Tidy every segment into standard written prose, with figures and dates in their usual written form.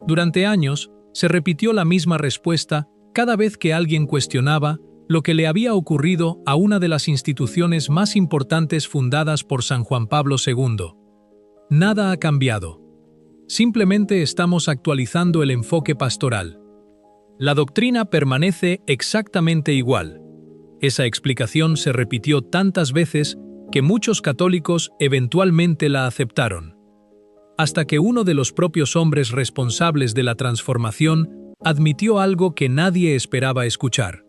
Durante años, se repitió la misma respuesta cada vez que alguien cuestionaba lo que le había ocurrido a una de las instituciones más importantes fundadas por San Juan Pablo II. Nada ha cambiado. Simplemente estamos actualizando el enfoque pastoral. La doctrina permanece exactamente igual. Esa explicación se repitió tantas veces que muchos católicos eventualmente la aceptaron. Hasta que uno de los propios hombres responsables de la transformación admitió algo que nadie esperaba escuchar.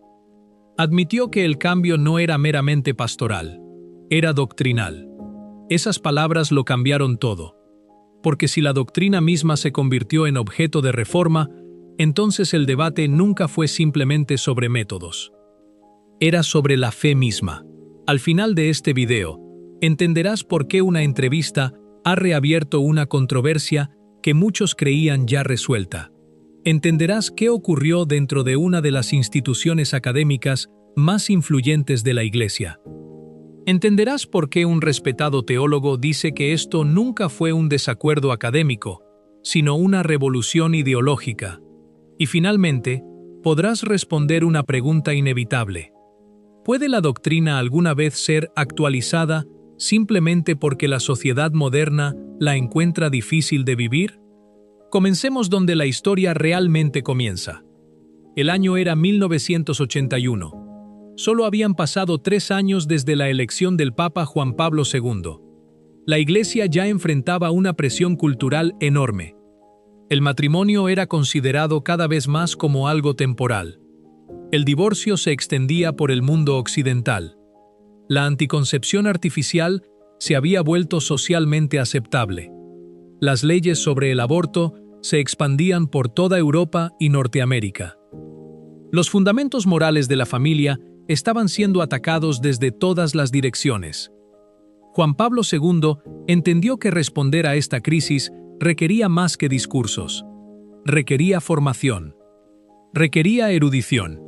Admitió que el cambio no era meramente pastoral, era doctrinal. Esas palabras lo cambiaron todo. Porque si la doctrina misma se convirtió en objeto de reforma, entonces el debate nunca fue simplemente sobre métodos. Era sobre la fe misma. Al final de este video, entenderás por qué una entrevista ha reabierto una controversia que muchos creían ya resuelta. Entenderás qué ocurrió dentro de una de las instituciones académicas más influyentes de la Iglesia. Entenderás por qué un respetado teólogo dice que esto nunca fue un desacuerdo académico, sino una revolución ideológica. Y finalmente, podrás responder una pregunta inevitable. ¿Puede la doctrina alguna vez ser actualizada simplemente porque la sociedad moderna la encuentra difícil de vivir? Comencemos donde la historia realmente comienza. El año era 1981. Solo habían pasado 3 años desde la elección del Papa Juan Pablo II. La Iglesia ya enfrentaba una presión cultural enorme. El matrimonio era considerado cada vez más como algo temporal. El divorcio se extendía por el mundo occidental. La anticoncepción artificial se había vuelto socialmente aceptable. Las leyes sobre el aborto se expandían por toda Europa y Norteamérica. Los fundamentos morales de la familia estaban siendo atacados desde todas las direcciones. Juan Pablo II entendió que responder a esta crisis requería más que discursos. Requería formación. Requería erudición.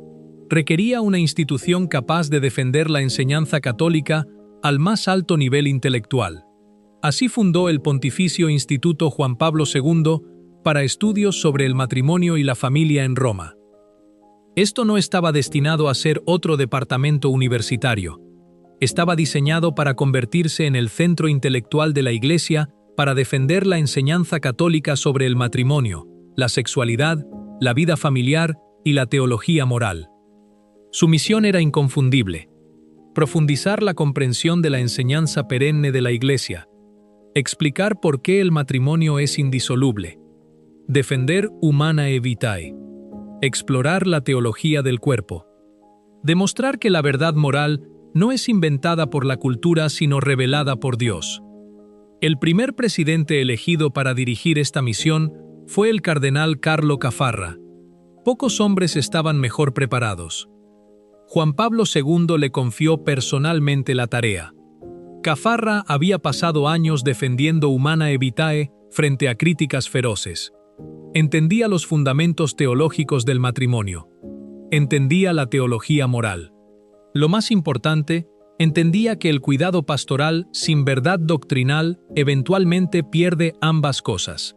Requería una institución capaz de defender la enseñanza católica al más alto nivel intelectual. Así fundó el Pontificio Instituto Juan Pablo II para estudios sobre el matrimonio y la familia en Roma. Esto no estaba destinado a ser otro departamento universitario. Estaba diseñado para convertirse en el centro intelectual de la Iglesia para defender la enseñanza católica sobre el matrimonio, la sexualidad, la vida familiar y la teología moral. Su misión era inconfundible: profundizar la comprensión de la enseñanza perenne de la Iglesia, explicar por qué el matrimonio es indisoluble, defender Humanae Vitae, explorar la teología del cuerpo, demostrar que la verdad moral no es inventada por la cultura sino revelada por Dios. El primer presidente elegido para dirigir esta misión fue el cardenal Carlo Caffarra. Pocos hombres estaban mejor preparados. Juan Pablo II le confió personalmente la tarea. Caffarra había pasado años defendiendo Humanae Vitae frente a críticas feroces. Entendía los fundamentos teológicos del matrimonio. Entendía la teología moral. Lo más importante, entendía que el cuidado pastoral sin verdad doctrinal eventualmente pierde ambas cosas.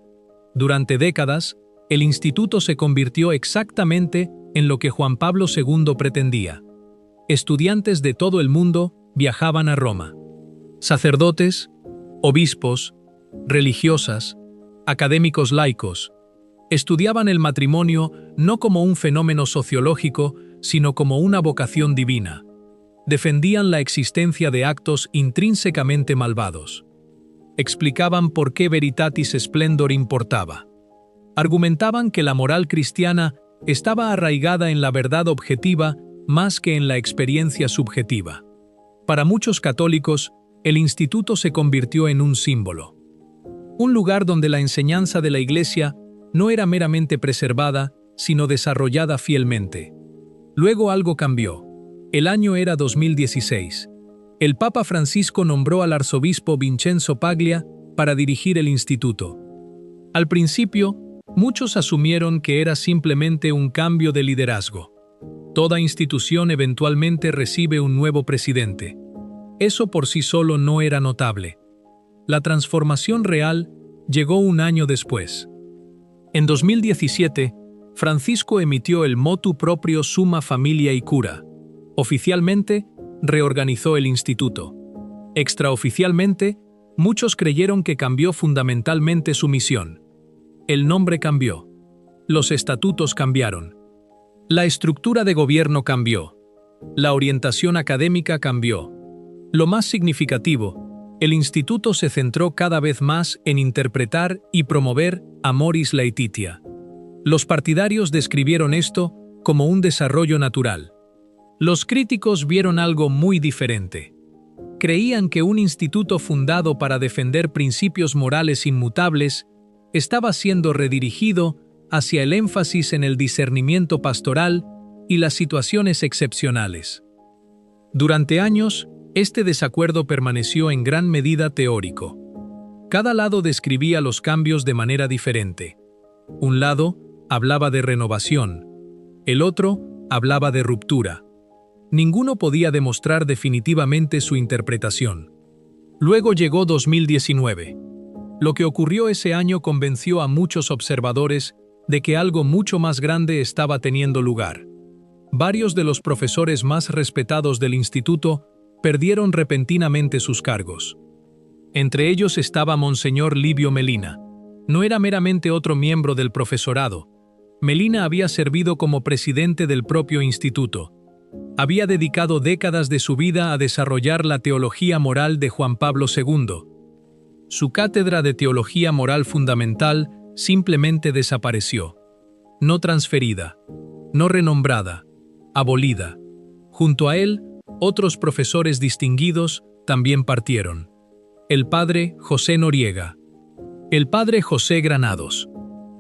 Durante décadas, el instituto se convirtió exactamente en lo que Juan Pablo II pretendía. Estudiantes de todo el mundo viajaban a Roma. Sacerdotes, obispos, religiosas, académicos laicos, estudiaban el matrimonio no como un fenómeno sociológico, sino como una vocación divina. Defendían la existencia de actos intrínsecamente malvados. Explicaban por qué Veritatis Splendor importaba. Argumentaban que la moral cristiana estaba arraigada en la verdad objetiva más que en la experiencia subjetiva. Para muchos católicos, el instituto se convirtió en un símbolo. Un lugar donde la enseñanza de la Iglesia no era meramente preservada, sino desarrollada fielmente. Luego algo cambió. El año era 2016. El Papa Francisco nombró al arzobispo Vincenzo Paglia para dirigir el instituto. Al principio, muchos asumieron que era simplemente un cambio de liderazgo. Toda institución eventualmente recibe un nuevo presidente. Eso por sí solo no era notable. La transformación real llegó un año después. En 2017, Francisco emitió el motu proprio Summa Familia y Cura. Oficialmente, reorganizó el instituto. Extraoficialmente, muchos creyeron que cambió fundamentalmente su misión. El nombre cambió. Los estatutos cambiaron. La estructura de gobierno cambió. La orientación académica cambió. Lo más significativo, el instituto se centró cada vez más en interpretar y promover Amoris Laetitia. Los partidarios describieron esto como un desarrollo natural. Los críticos vieron algo muy diferente. Creían que un instituto fundado para defender principios morales inmutables estaba siendo redirigido hacia el énfasis en el discernimiento pastoral y las situaciones excepcionales. Durante años, este desacuerdo permaneció en gran medida teórico. Cada lado describía los cambios de manera diferente. Un lado hablaba de renovación, el otro hablaba de ruptura. Ninguno podía demostrar definitivamente su interpretación. Luego llegó 2019. Lo que ocurrió ese año convenció a muchos observadores de que algo mucho más grande estaba teniendo lugar. Varios de los profesores más respetados del instituto perdieron repentinamente sus cargos. Entre ellos estaba Monseñor Livio Melina. No era meramente otro miembro del profesorado. Melina había servido como presidente del propio instituto. Había dedicado décadas de su vida a desarrollar la teología moral de Juan Pablo II. Su cátedra de teología moral fundamental simplemente desapareció. No transferida, no renombrada, abolida. Junto a él, otros profesores distinguidos también partieron. El padre José Noriega. El padre José Granados.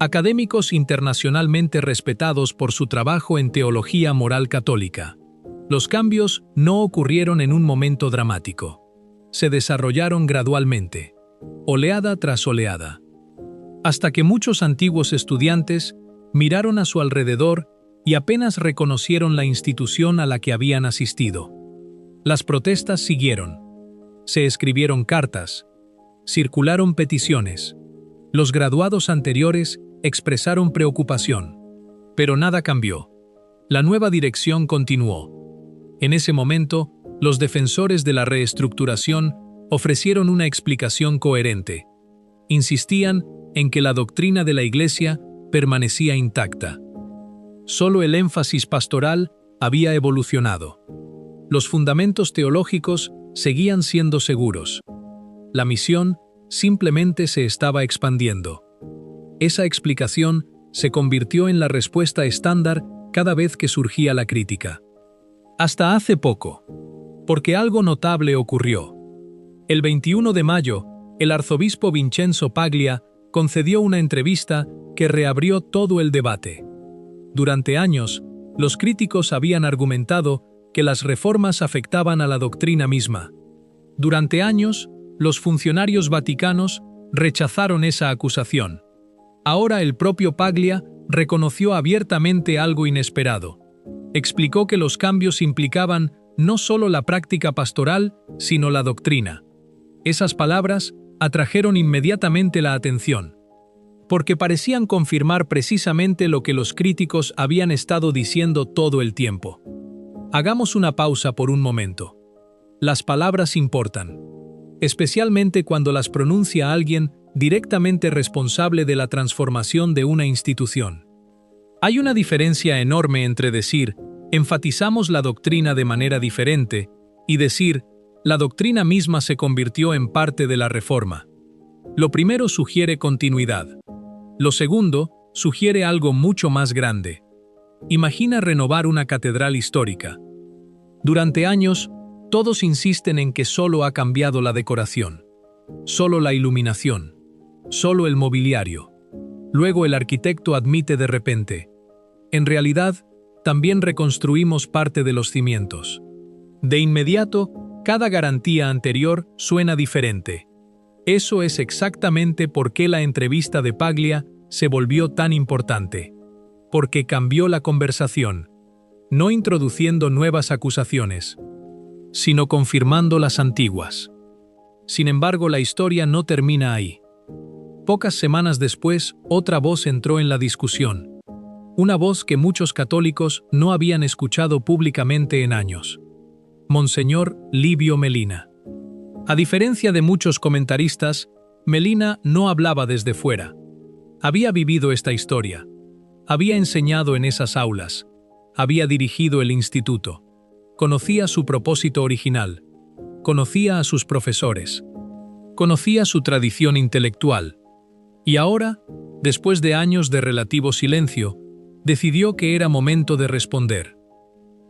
Académicos internacionalmente respetados por su trabajo en teología moral católica. Los cambios no ocurrieron en un momento dramático. Se desarrollaron gradualmente, oleada tras oleada, hasta que muchos antiguos estudiantes miraron a su alrededor y apenas reconocieron la institución a la que habían asistido. Las protestas siguieron. Se escribieron cartas, circularon peticiones. Los graduados anteriores expresaron preocupación, pero nada cambió. La nueva dirección continuó. En ese momento, los defensores de la reestructuración ofrecieron una explicación coherente. Insistían en que la doctrina de la Iglesia permanecía intacta. Solo el énfasis pastoral había evolucionado. Los fundamentos teológicos seguían siendo seguros. La misión simplemente se estaba expandiendo. Esa explicación se convirtió en la respuesta estándar cada vez que surgía la crítica. Hasta hace poco, porque algo notable ocurrió. El 21 de mayo, el arzobispo Vincenzo Paglia concedió una entrevista que reabrió todo el debate. Durante años, los críticos habían argumentado que las reformas afectaban a la doctrina misma. Durante años, los funcionarios vaticanos rechazaron esa acusación. Ahora el propio Paglia reconoció abiertamente algo inesperado. Explicó que los cambios implicaban no solo la práctica pastoral, sino la doctrina. Esas palabras atrajeron inmediatamente la atención, porque parecían confirmar precisamente lo que los críticos habían estado diciendo todo el tiempo. Hagamos una pausa por un momento. Las palabras importan, especialmente cuando las pronuncia alguien directamente responsable de la transformación de una institución. Hay una diferencia enorme entre decir, enfatizamos la doctrina de manera diferente, y decir, la doctrina misma se convirtió en parte de la reforma. Lo primero sugiere continuidad. Lo segundo sugiere algo mucho más grande. Imagina renovar una catedral histórica. Durante años, todos insisten en que solo ha cambiado la decoración, solo la iluminación, solo el mobiliario. Luego el arquitecto admite de repente, en realidad, también reconstruimos parte de los cimientos. De inmediato, cada garantía anterior suena diferente. Eso es exactamente por qué la entrevista de Paglia se volvió tan importante. Porque cambió la conversación, no introduciendo nuevas acusaciones, sino confirmando las antiguas. Sin embargo, la historia no termina ahí. Pocas semanas después, otra voz entró en la discusión. Una voz que muchos católicos no habían escuchado públicamente en años. Monseñor Livio Melina. A diferencia de muchos comentaristas, Melina no hablaba desde fuera. Había vivido esta historia. Había enseñado en esas aulas. Había dirigido el instituto. Conocía su propósito original. Conocía a sus profesores. Conocía su tradición intelectual. Y ahora, después de años de relativo silencio, decidió que era momento de responder.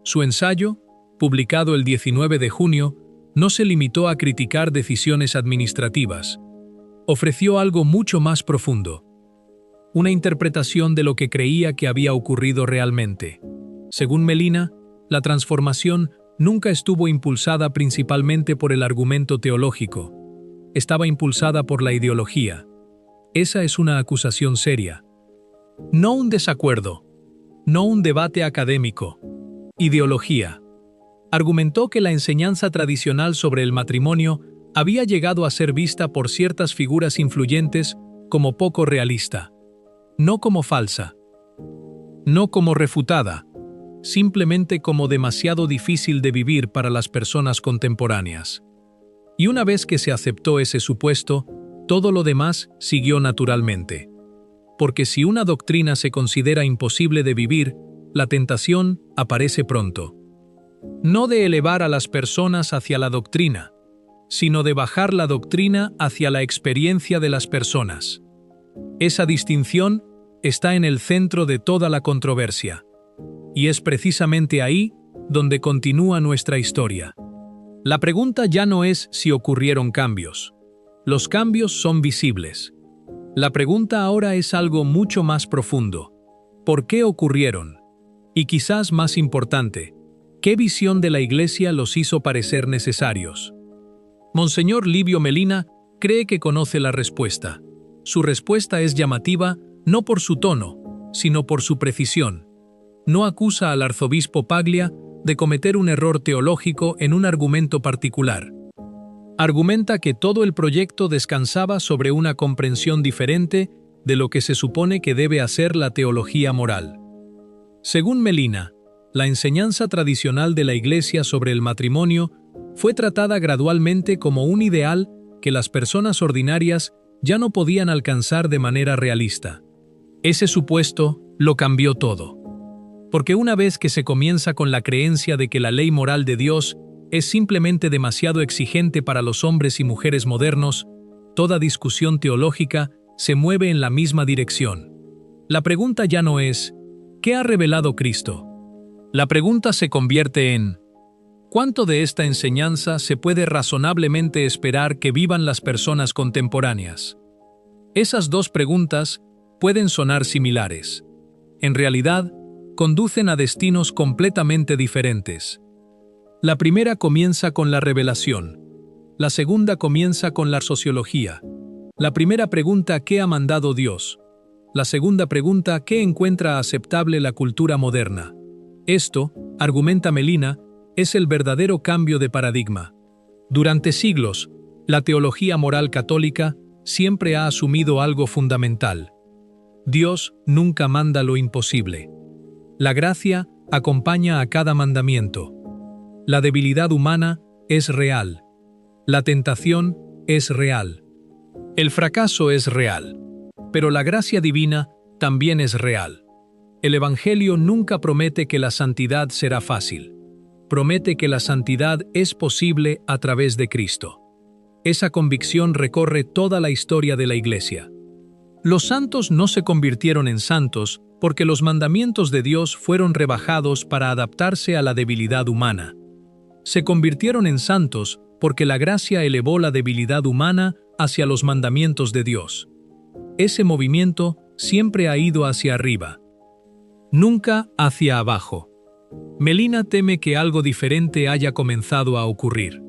Su ensayo, publicado el 19 de junio, no se limitó a criticar decisiones administrativas. Ofreció algo mucho más profundo. Una interpretación de lo que creía que había ocurrido realmente. Según Melina, la transformación nunca estuvo impulsada principalmente por el argumento teológico. Estaba impulsada por la ideología. Esa es una acusación seria. No un desacuerdo. No un debate académico. Ideología. Argumentó que la enseñanza tradicional sobre el matrimonio había llegado a ser vista por ciertas figuras influyentes como poco realista. No como falsa. No como refutada. Simplemente como demasiado difícil de vivir para las personas contemporáneas. Y una vez que se aceptó ese supuesto, todo lo demás siguió naturalmente. Porque si una doctrina se considera imposible de vivir, la tentación aparece pronto. No de elevar a las personas hacia la doctrina, sino de bajar la doctrina hacia la experiencia de las personas. Esa distinción está en el centro de toda la controversia. Y es precisamente ahí donde continúa nuestra historia. La pregunta ya no es si ocurrieron cambios. Los cambios son visibles. La pregunta ahora es algo mucho más profundo. ¿Por qué ocurrieron? Y quizás más importante, ¿qué visión de la Iglesia los hizo parecer necesarios? Monseñor Livio Melina cree que conoce la respuesta. Su respuesta es llamativa no por su tono, sino por su precisión. No acusa al arzobispo Paglia de cometer un error teológico en un argumento particular. Argumenta que todo el proyecto descansaba sobre una comprensión diferente de lo que se supone que debe hacer la teología moral. Según Melina, la enseñanza tradicional de la Iglesia sobre el matrimonio fue tratada gradualmente como un ideal que las personas ordinarias ya no podían alcanzar de manera realista. Ese supuesto lo cambió todo. Porque una vez que se comienza con la creencia de que la ley moral de Dios es simplemente demasiado exigente para los hombres y mujeres modernos, toda discusión teológica se mueve en la misma dirección. La pregunta ya no es, ¿qué ha revelado Cristo? La pregunta se convierte en, ¿cuánto de esta enseñanza se puede razonablemente esperar que vivan las personas contemporáneas? Esas dos preguntas pueden sonar similares. En realidad, conducen a destinos completamente diferentes. La primera comienza con la revelación. La segunda comienza con la sociología. La primera pregunta ¿qué ha mandado Dios? La segunda pregunta ¿qué encuentra aceptable la cultura moderna? Esto, argumenta Melina, es el verdadero cambio de paradigma. Durante siglos, la teología moral católica siempre ha asumido algo fundamental. Dios nunca manda lo imposible. La gracia acompaña a cada mandamiento. La debilidad humana es real. La tentación es real. El fracaso es real. Pero la gracia divina también es real. El Evangelio nunca promete que la santidad será fácil. Promete que la santidad es posible a través de Cristo. Esa convicción recorre toda la historia de la Iglesia. Los santos no se convirtieron en santos porque los mandamientos de Dios fueron rebajados para adaptarse a la debilidad humana. Se convirtieron en santos porque la gracia elevó la debilidad humana hacia los mandamientos de Dios. Ese movimiento siempre ha ido hacia arriba, nunca hacia abajo. Melina teme que algo diferente haya comenzado a ocurrir.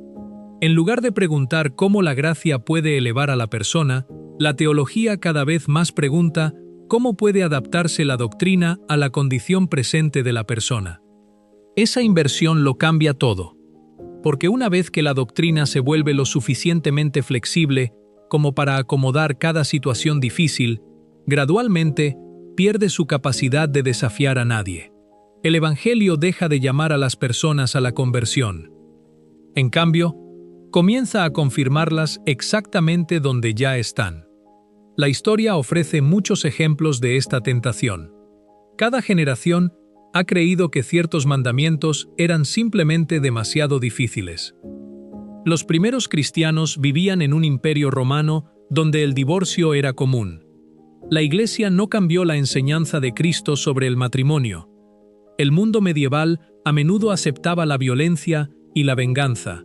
En lugar de preguntar cómo la gracia puede elevar a la persona, la teología cada vez más pregunta cómo puede adaptarse la doctrina a la condición presente de la persona. Esa inversión lo cambia todo, porque una vez que la doctrina se vuelve lo suficientemente flexible, como para acomodar cada situación difícil, gradualmente pierde su capacidad de desafiar a nadie. El Evangelio deja de llamar a las personas a la conversión. En cambio, comienza a confirmarlas exactamente donde ya están. La historia ofrece muchos ejemplos de esta tentación. Cada generación ha creído que ciertos mandamientos eran simplemente demasiado difíciles. Los primeros cristianos vivían en un imperio romano donde el divorcio era común. La Iglesia no cambió la enseñanza de Cristo sobre el matrimonio. El mundo medieval a menudo aceptaba la violencia y la venganza.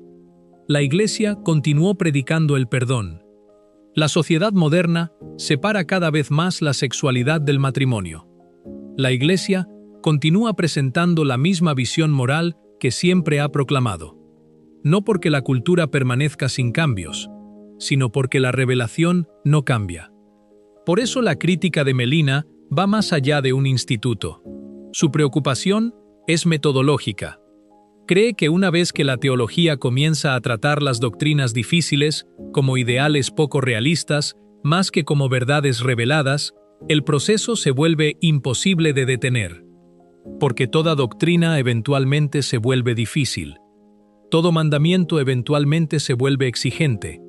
La Iglesia continuó predicando el perdón. La sociedad moderna separa cada vez más la sexualidad del matrimonio. La Iglesia continúa presentando la misma visión moral que siempre ha proclamado. No porque la cultura permanezca sin cambios, sino porque la revelación no cambia. Por eso la crítica de Melina va más allá de un instituto. Su preocupación es metodológica. Cree que una vez que la teología comienza a tratar las doctrinas difíciles como ideales poco realistas, más que como verdades reveladas, el proceso se vuelve imposible de detener. Porque toda doctrina eventualmente se vuelve difícil. Todo mandamiento eventualmente se vuelve exigente.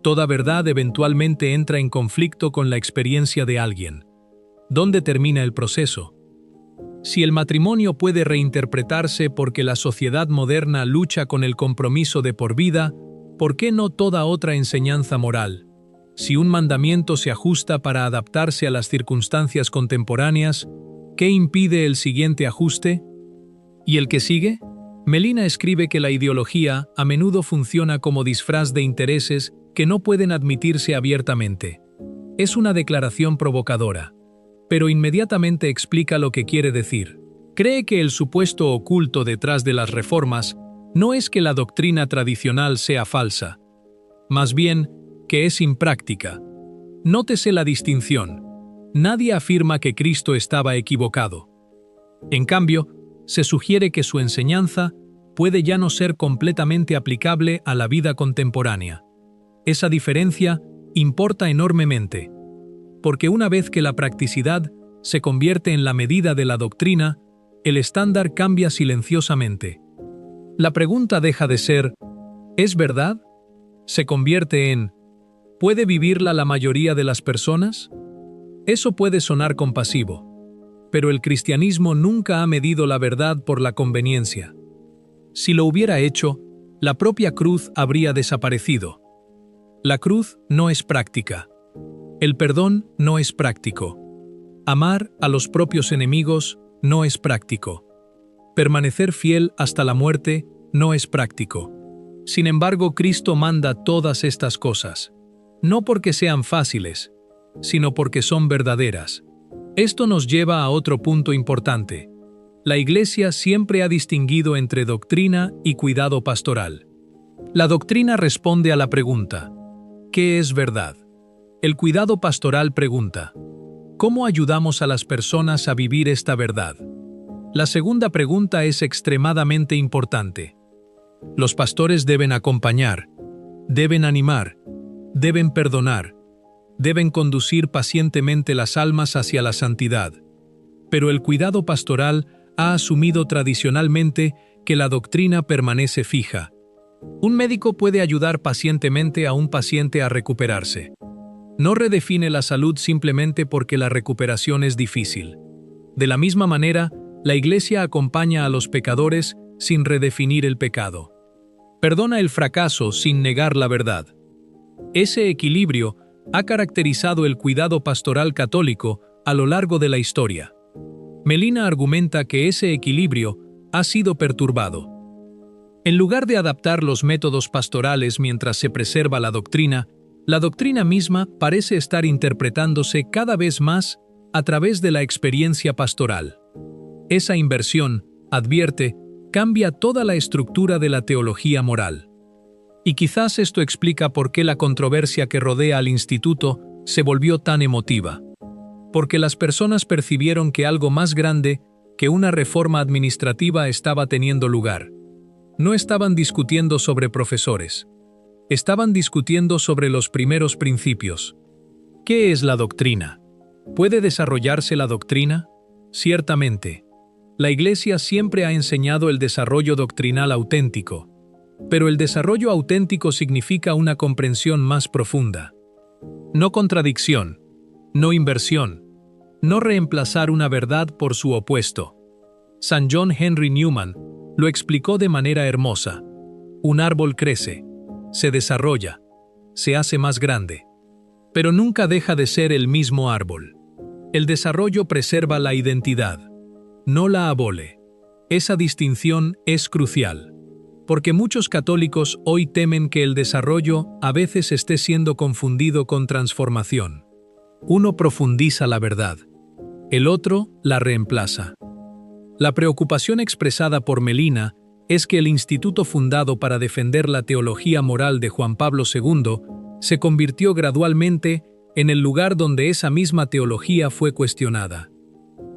Toda verdad eventualmente entra en conflicto con la experiencia de alguien. ¿Dónde termina el proceso? Si el matrimonio puede reinterpretarse porque la sociedad moderna lucha con el compromiso de por vida, ¿por qué no toda otra enseñanza moral? Si un mandamiento se ajusta para adaptarse a las circunstancias contemporáneas, ¿qué impide el siguiente ajuste? ¿Y el que sigue? Melina escribe que la ideología a menudo funciona como disfraz de intereses que no pueden admitirse abiertamente. Es una declaración provocadora, pero inmediatamente explica lo que quiere decir. Cree que el supuesto oculto detrás de las reformas no es que la doctrina tradicional sea falsa, más bien que es impráctica. Nótese la distinción. Nadie afirma que Cristo estaba equivocado. En cambio, se sugiere que su enseñanza puede ya no ser completamente aplicable a la vida contemporánea. Esa diferencia importa enormemente, porque una vez que la practicidad se convierte en la medida de la doctrina, el estándar cambia silenciosamente. La pregunta deja de ser ¿es verdad? Se convierte en ¿puede vivirla la mayoría de las personas? Eso puede sonar compasivo, pero el cristianismo nunca ha medido la verdad por la conveniencia. Si lo hubiera hecho, la propia cruz habría desaparecido. La cruz no es práctica. El perdón no es práctico. Amar a los propios enemigos no es práctico. Permanecer fiel hasta la muerte no es práctico. Sin embargo, Cristo manda todas estas cosas, no porque sean fáciles, sino porque son verdaderas. Esto nos lleva a otro punto importante. La Iglesia siempre ha distinguido entre doctrina y cuidado pastoral. La doctrina responde a la pregunta, ¿qué es verdad? El cuidado pastoral pregunta, ¿cómo ayudamos a las personas a vivir esta verdad? La segunda pregunta es extremadamente importante. Los pastores deben acompañar, deben animar, deben perdonar, deben conducir pacientemente las almas hacia la santidad. Pero el cuidado pastoral ha asumido tradicionalmente que la doctrina permanece fija. Un médico puede ayudar pacientemente a un paciente a recuperarse. No redefine la salud simplemente porque la recuperación es difícil. De la misma manera, la Iglesia acompaña a los pecadores sin redefinir el pecado. Perdona el fracaso sin negar la verdad. Ese equilibrio ha caracterizado el cuidado pastoral católico a lo largo de la historia. Melina argumenta que ese equilibrio ha sido perturbado. En lugar de adaptar los métodos pastorales mientras se preserva la doctrina misma parece estar interpretándose cada vez más a través de la experiencia pastoral. Esa inversión, advierte, cambia toda la estructura de la teología moral. Y quizás esto explica por qué la controversia que rodea al instituto se volvió tan emotiva. Porque las personas percibieron que algo más grande que una reforma administrativa estaba teniendo lugar. No estaban discutiendo sobre profesores. Estaban discutiendo sobre los primeros principios. ¿Qué es la doctrina? ¿Puede desarrollarse la doctrina? Ciertamente. La Iglesia siempre ha enseñado el desarrollo doctrinal auténtico, pero el desarrollo auténtico significa una comprensión más profunda. No contradicción, no inversión, no reemplazar una verdad por su opuesto. San John Henry Newman lo explicó de manera hermosa. Un árbol crece, se desarrolla, se hace más grande, pero nunca deja de ser el mismo árbol. El desarrollo preserva la identidad, no la abole. Esa distinción es crucial, porque muchos católicos hoy temen que el desarrollo a veces esté siendo confundido con transformación. Uno profundiza la verdad, el otro la reemplaza. La preocupación expresada por Melina es que el instituto fundado para defender la teología moral de Juan Pablo II se convirtió gradualmente en el lugar donde esa misma teología fue cuestionada.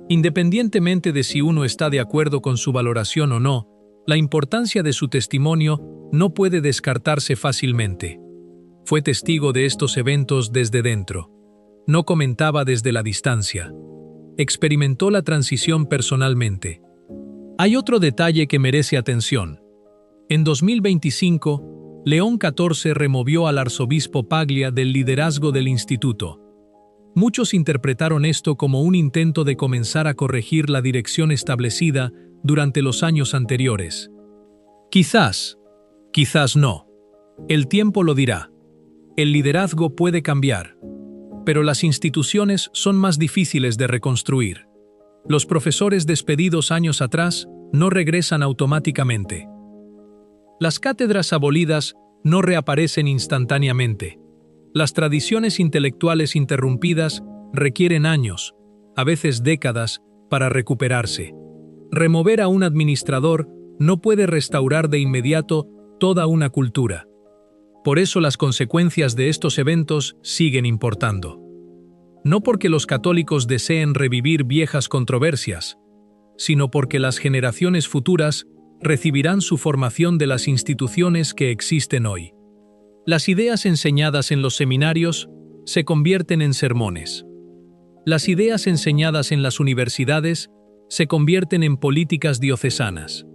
Independientemente de si uno está de acuerdo con su valoración o no, la importancia de su testimonio no puede descartarse fácilmente. Fue testigo de estos eventos desde dentro. No comentaba desde la distancia. Experimentó la transición personalmente. Hay otro detalle que merece atención. En 2025, León XIV removió al arzobispo Paglia del liderazgo del instituto. Muchos interpretaron esto como un intento de comenzar a corregir la dirección establecida durante los años anteriores. Quizás no. El tiempo lo dirá. El liderazgo puede cambiar, pero las instituciones son más difíciles de reconstruir. Los profesores despedidos años atrás no regresan automáticamente. Las cátedras abolidas no reaparecen instantáneamente. Las tradiciones intelectuales interrumpidas requieren años, a veces décadas, para recuperarse. Remover a un administrador no puede restaurar de inmediato toda una cultura. Por eso las consecuencias de estos eventos siguen importando. No porque los católicos deseen revivir viejas controversias, sino porque las generaciones futuras recibirán su formación de las instituciones que existen hoy. Las ideas enseñadas en los seminarios se convierten en sermones. Las ideas enseñadas en las universidades se convierten en políticas diocesanas.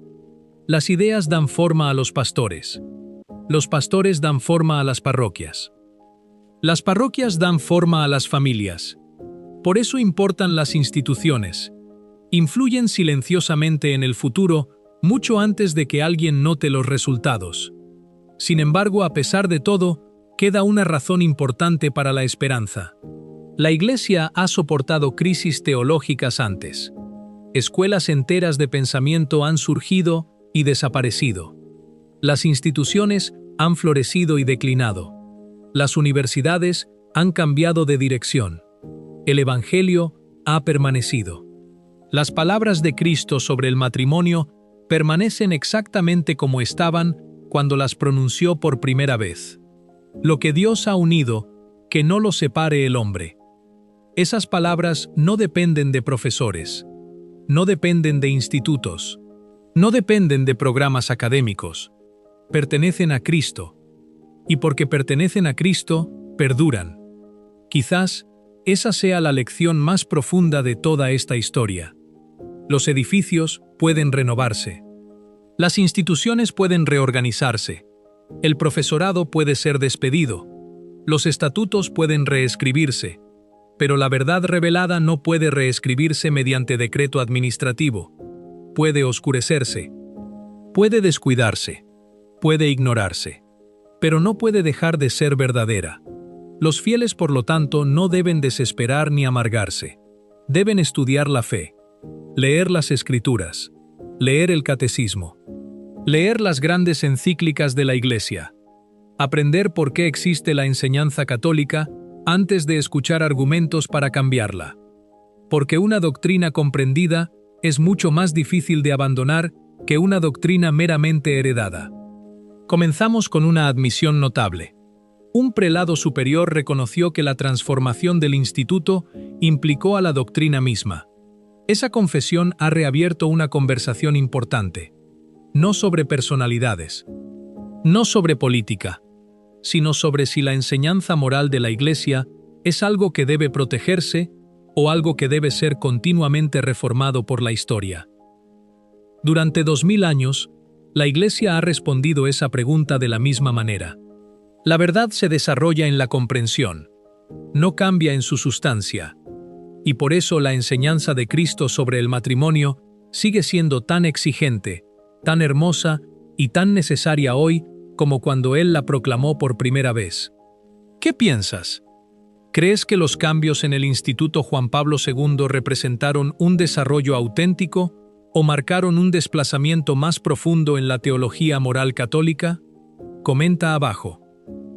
Las ideas dan forma a los pastores. Los pastores dan forma a las parroquias. Las parroquias dan forma a las familias. Por eso importan las instituciones. Influyen silenciosamente en el futuro mucho antes de que alguien note los resultados. Sin embargo, a pesar de todo, queda una razón importante para la esperanza. La Iglesia ha soportado crisis teológicas antes. Escuelas enteras de pensamiento han surgido y desaparecido. Las instituciones han florecido y declinado. Las universidades han cambiado de dirección. El Evangelio ha permanecido. Las palabras de Cristo sobre el matrimonio permanecen exactamente como estaban cuando las pronunció por primera vez. Lo que Dios ha unido, que no lo separe el hombre. Esas palabras no dependen de profesores, no dependen de institutos, no dependen de programas académicos. Pertenecen a Cristo. Y porque pertenecen a Cristo, perduran. Quizás esa sea la lección más profunda de toda esta historia. Los edificios pueden renovarse. Las instituciones pueden reorganizarse. El profesorado puede ser despedido. Los estatutos pueden reescribirse. Pero la verdad revelada no puede reescribirse mediante decreto administrativo. Puede oscurecerse. Puede descuidarse. Puede ignorarse. Pero no puede dejar de ser verdadera. Los fieles, por lo tanto, no deben desesperar ni amargarse. Deben estudiar la fe, leer las Escrituras, leer el Catecismo, leer las grandes encíclicas de la Iglesia, aprender por qué existe la enseñanza católica antes de escuchar argumentos para cambiarla. Porque una doctrina comprendida es mucho más difícil de abandonar que una doctrina meramente heredada. Comenzamos con una admisión notable. Un prelado superior reconoció que la transformación del instituto implicó a la doctrina misma. Esa confesión ha reabierto una conversación importante. No sobre personalidades, no sobre política, sino sobre si la enseñanza moral de la Iglesia es algo que debe protegerse o algo que debe ser continuamente reformado por la historia. Durante 2000 años, la Iglesia ha respondido esa pregunta de la misma manera. La verdad se desarrolla en la comprensión, no cambia en su sustancia, y por eso la enseñanza de Cristo sobre el matrimonio sigue siendo tan exigente, tan hermosa y tan necesaria hoy como cuando Él la proclamó por primera vez. ¿Qué piensas? ¿Crees que los cambios en el Instituto Juan Pablo II representaron un desarrollo auténtico o marcaron un desplazamiento más profundo en la teología moral católica? Comenta abajo.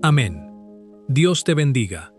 Amén. Dios te bendiga.